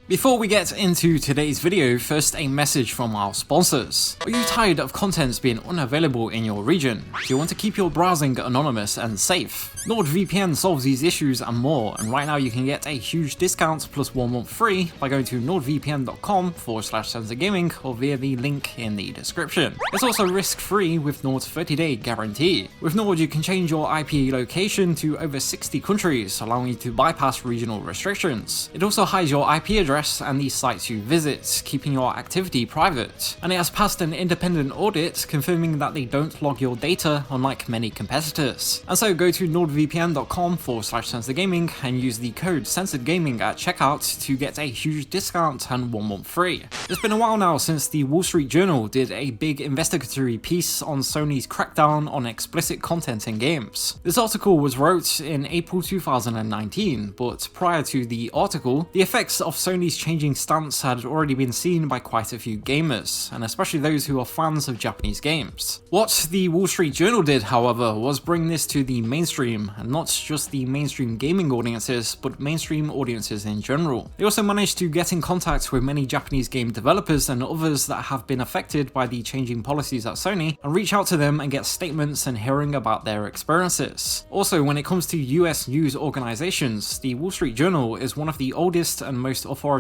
Before we get into today's video, first a message from our sponsors. Are you tired of content being unavailable in your region? Do you want to keep your browsing anonymous and safe? NordVPN solves these issues and more, and right now you can get a huge discount plus 1 month free by going to nordvpn.com/censoredgaming or via the link in the description. It's also risk-free with Nord's 30-day guarantee. With Nord, you can change your IP location to over 60 countries, allowing you to bypass regional restrictions. It also hides your IP address and the sites you visit, keeping your activity private. And it has passed an independent audit confirming that they don't log your data, unlike many competitors. And so go to nordvpn.com/censoredgaming and use the code censoredgaming at checkout to get a huge discount and 1 month free. It's been a while now since the Wall Street Journal did a big investigatory piece on Sony's crackdown on explicit content in games. This article was wrote in April 2019, but prior to the article, the effects of Sony's changing stance had already been seen by quite a few gamers, and especially those who are fans of Japanese games. What the Wall Street Journal did, however, was bring this to the mainstream, and not just the mainstream gaming audiences, but mainstream audiences in general. They also managed to get in contact with many Japanese game developers and others that have been affected by the changing policies at Sony, and reach out to them and get statements and hearing about their experiences. Also, when it comes to US news organizations, the Wall Street Journal is one of the oldest and most authoritative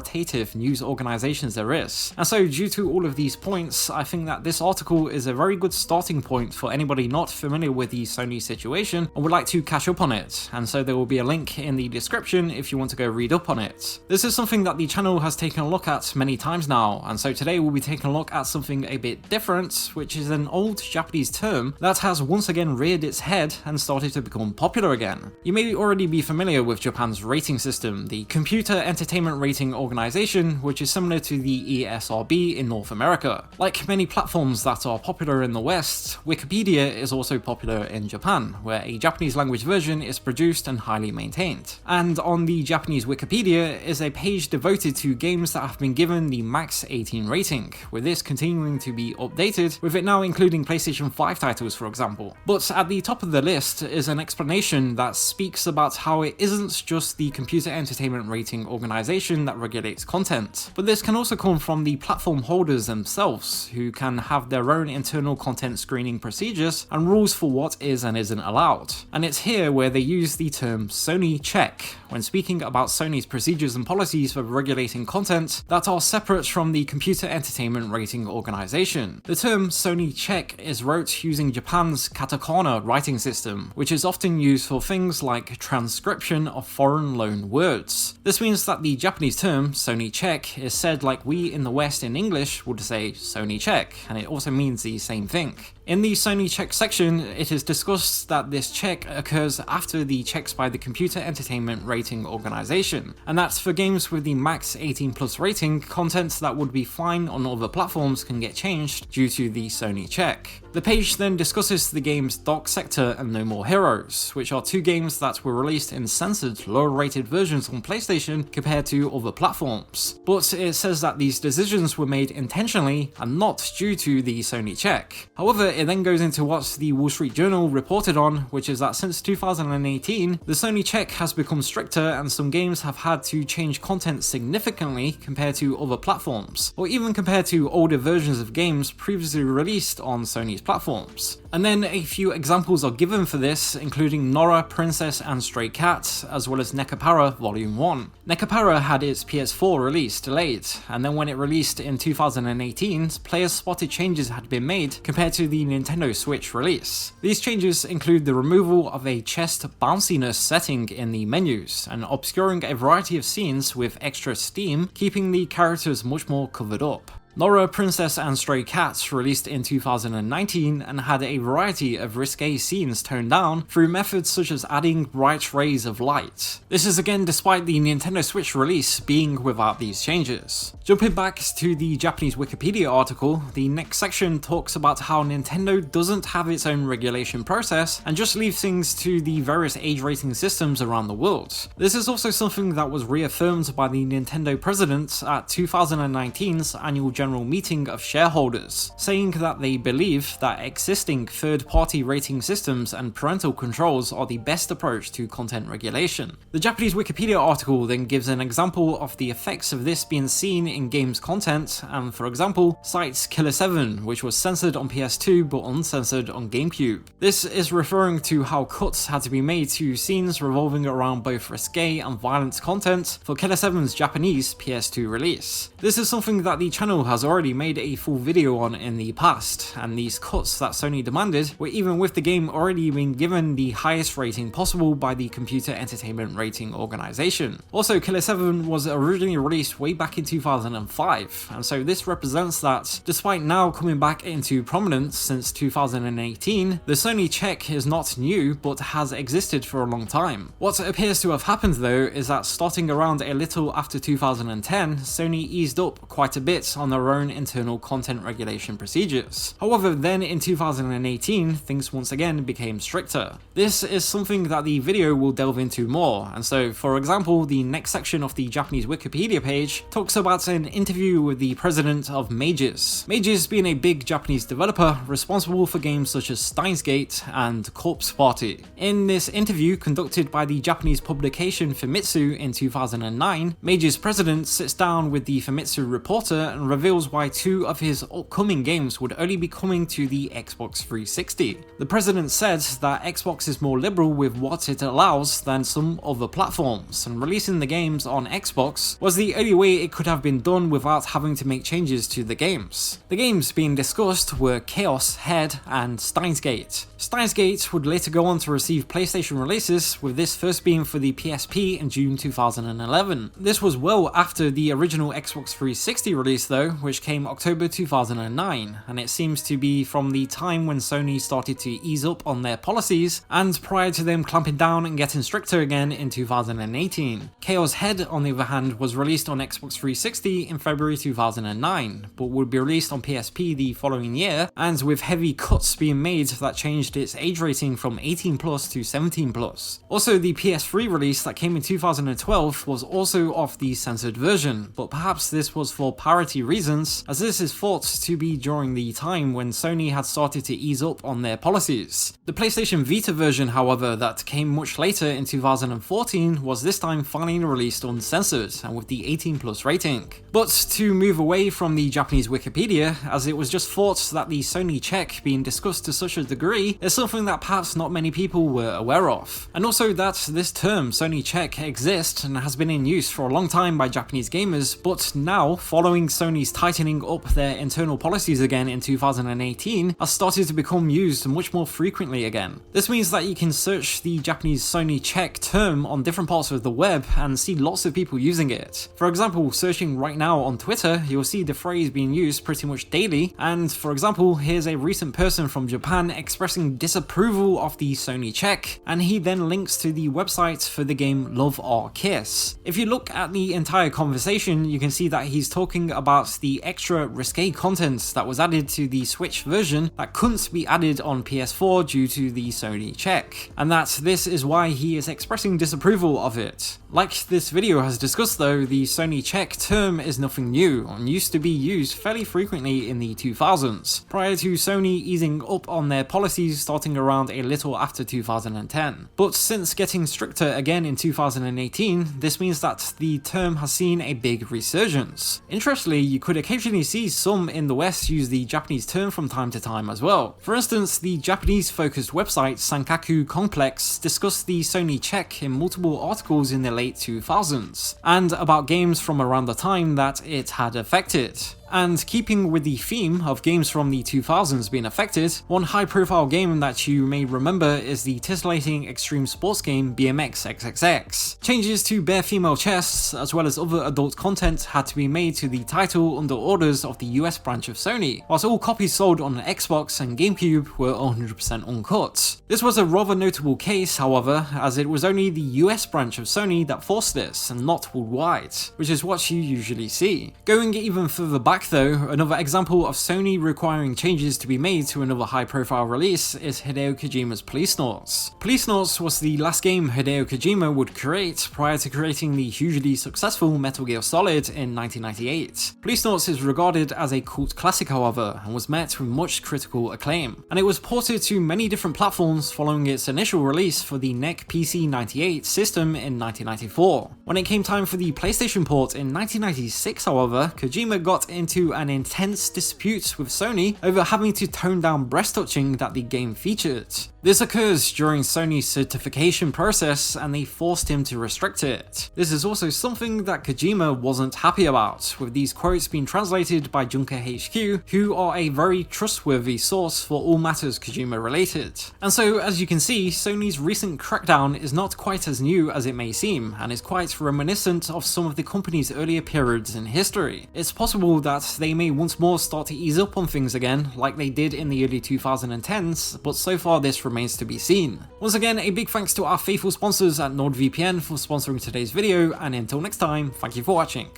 news organizations there is. And so due to all of these points, I think that this article is a very good starting point for anybody not familiar with the Sony situation and would like to catch up on it. And so there will be a link in the description if you want to go read up on it. This is something that the channel has taken a look at many times now, and so today we'll be taking a look at something a bit different, which is an old Japanese term that has once again reared its head and started to become popular again. You may already be familiar with Japan's rating system, the Computer Entertainment Rating Organization, which is similar to the ESRB in North America. Like many platforms that are popular in the West, Wikipedia is also popular in Japan, where a Japanese language version is produced and highly maintained. And on the Japanese Wikipedia is a page devoted to games that have been given the max 18 rating, with this continuing to be updated, with it now including PlayStation 5 titles, for example. But at the top of the list is an explanation that speaks about how it isn't just the Computer Entertainment Rating Organization that regulates content, but this can also come from the platform holders themselves, who can have their own internal content screening procedures and rules for what is and isn't allowed. And it's here where they use the term Sony Check when speaking about Sony's procedures and policies for regulating content that are separate from the Computer Entertainment Rating Organization. The term Sony Check is wrote using Japan's katakana writing system, which is often used for things like transcription of foreign loan words. This means that the Japanese term Sony Check is said like we in the West in English would say Sony Check, and it also means the same thing. In the Sony Check section, it is discussed that this check occurs after the checks by the Computer Entertainment Rating Organization, and that's for games with the max 18+ rating, content that would be fine on other platforms can get changed due to the Sony Check. The page then discusses the games Dark Sector and No More Heroes, which are two games that were released in censored, lower rated versions on PlayStation compared to other platforms. But it says that these decisions were made intentionally and not due to the Sony Check. However, it then goes into what the Wall Street Journal reported on, which is that since 2018, the Sony Check has become stricter and some games have had to change content significantly compared to other platforms, or even compared to older versions of games previously released on Sony's platforms. And then a few examples are given for this, including Nora, Princess and Stray Cat, as well as Nekapara Volume 1. Nekapara had its PS4 release delayed, and then when it released in 2018, players spotted changes had been made compared to the Nintendo Switch release. These changes include the removal of a chest bounciness setting in the menus, and obscuring a variety of scenes with extra steam, keeping the characters much more covered up. Nora, Princess and Stray Cat released in 2019 and had a variety of risque scenes toned down through methods such as adding bright rays of light. This is again despite the Nintendo Switch release being without these changes. Jumping back to the Japanese Wikipedia article, the next section talks about how Nintendo doesn't have its own regulation process and just leaves things to the various age rating systems around the world. This is also something that was reaffirmed by the Nintendo president at 2019's annual general general meeting of shareholders, saying that they believe that existing third-party rating systems and parental controls are the best approach to content regulation. The Japanese Wikipedia article then gives an example of the effects of this being seen in games content, and for example, cites Killer 7, which was censored on PS2 but uncensored on GameCube. This is referring to how cuts had to be made to scenes revolving around both risque and violent content for Killer 7's Japanese PS2 release. This is something that the channel has already made a full video on in the past, and these cuts that Sony demanded were even with the game already being given the highest rating possible by the Computer Entertainment Rating Organization. Also, Killer 7 was originally released way back in 2005, and so this represents that, despite now coming back into prominence since 2018, the Sony Check is not new but has existed for a long time. What appears to have happened though is that starting around a little after 2010, Sony eased up quite a bit on their own internal content regulation procedures. However, then in 2018, things once again became stricter. This is something that the video will delve into more, and so for example, the next section of the Japanese Wikipedia page talks about an interview with the president of Mages. Mages being a big Japanese developer responsible for games such as Steins Gate and Corpse Party. In this interview conducted by the Japanese publication Famitsu in 2009, Mages president sits down with the Famitsu reporter and reveals why two of his upcoming games would only be coming to the Xbox 360. The president said that Xbox is more liberal with what it allows than some other platforms, and releasing the games on Xbox was the only way it could have been done without having to make changes to the games. The games being discussed were Chaos, Head, and Steins Gate. Steins Gate would later go on to receive PlayStation releases, with this first being for the PSP in June 2011. This was well after the original Xbox 360 release though, which came October 2009, and it seems to be from the time when Sony started to ease up on their policies, and prior to them clamping down and getting stricter again in 2018. Chaos Head, on the other hand, was released on Xbox 360 in February 2009, but would be released on PSP the following year, and with heavy cuts being made that changed its age rating from 18 plus to 17 plus. Also, the PS3 release that came in 2012 was also of the censored version, but perhaps this was for parity reasons, as this is thought to be during the time when Sony had started to ease up on their policies. The PlayStation Vita version, however, that came much later in 2014 was this time finally released uncensored and with the 18 plus rating. But to move away from the Japanese Wikipedia, as it was just thought that the Sony Check being discussed to such a degree is something that perhaps not many people were aware of. And also that this term Sony Check exists and has been in use for a long time by Japanese gamers, but now, following Sony's tightening up their internal policies again in 2018, has started to become used much more frequently again. This means that you can search the Japanese Sony Check term on different parts of the web and see lots of people using it. For example, searching right now on Twitter, you'll see the phrase being used pretty much daily, and for example, here's a recent person from Japan expressing disapproval of the Sony Check, and he then links to the website for the game Love or Kiss. If you look at the entire conversation, you can see that he's talking about the extra risque content that was added to the Switch version that couldn't be added on PS4 due to the Sony Check, and that this is why he is expressing disapproval of it. Like this video has discussed though, the Sony Check term is nothing new and used to be used fairly frequently in the 2000s, prior to Sony easing up on their policies starting around a little after 2010. But since getting stricter again in 2018, this means that the term has seen a big resurgence. Interestingly, you could occasionally see some in the West use the Japanese term from time to time as well. For instance, the Japanese-focused website Sankaku Complex discussed the Sony Check in multiple articles in the late 2000s, and about games from around the time that it had affected. And keeping with the theme of games from the 2000s being affected, one high-profile game that you may remember is the titillating extreme sports game BMX XXX. Changes to bare female chests, as well as other adult content, had to be made to the title under orders of the US branch of Sony, whilst all copies sold on Xbox and GameCube were 100% uncut. This was a rather notable case, however, as it was only the US branch of Sony that forced this, and not worldwide, which is what you usually see. Going even further back back though, another example of Sony requiring changes to be made to another high-profile release is Hideo Kojima's Policenauts. Policenauts was the last game Hideo Kojima would create prior to creating the hugely successful Metal Gear Solid in 1998. Policenauts is regarded as a cult classic however, and was met with much critical acclaim, and it was ported to many different platforms following its initial release for the NEC PC-98 system in 1994. When it came time for the PlayStation port in 1996 however, Kojima got into an intense dispute with Sony over having to tone down breast touching that the game featured. This occurs during Sony's certification process and they forced him to restrict it. This is also something that Kojima wasn't happy about, with these quotes being translated by Junker HQ, who are a very trustworthy source for all matters Kojima related. And so, as you can see, Sony's recent crackdown is not quite as new as it may seem, and is quite reminiscent of some of the company's earlier periods in history. It's possible that they may once more start to ease up on things again, like they did in the early 2010s, but so far this remains to be seen. Once again, a big thanks to our faithful sponsors at NordVPN for sponsoring today's video, and until next time, thank you for watching.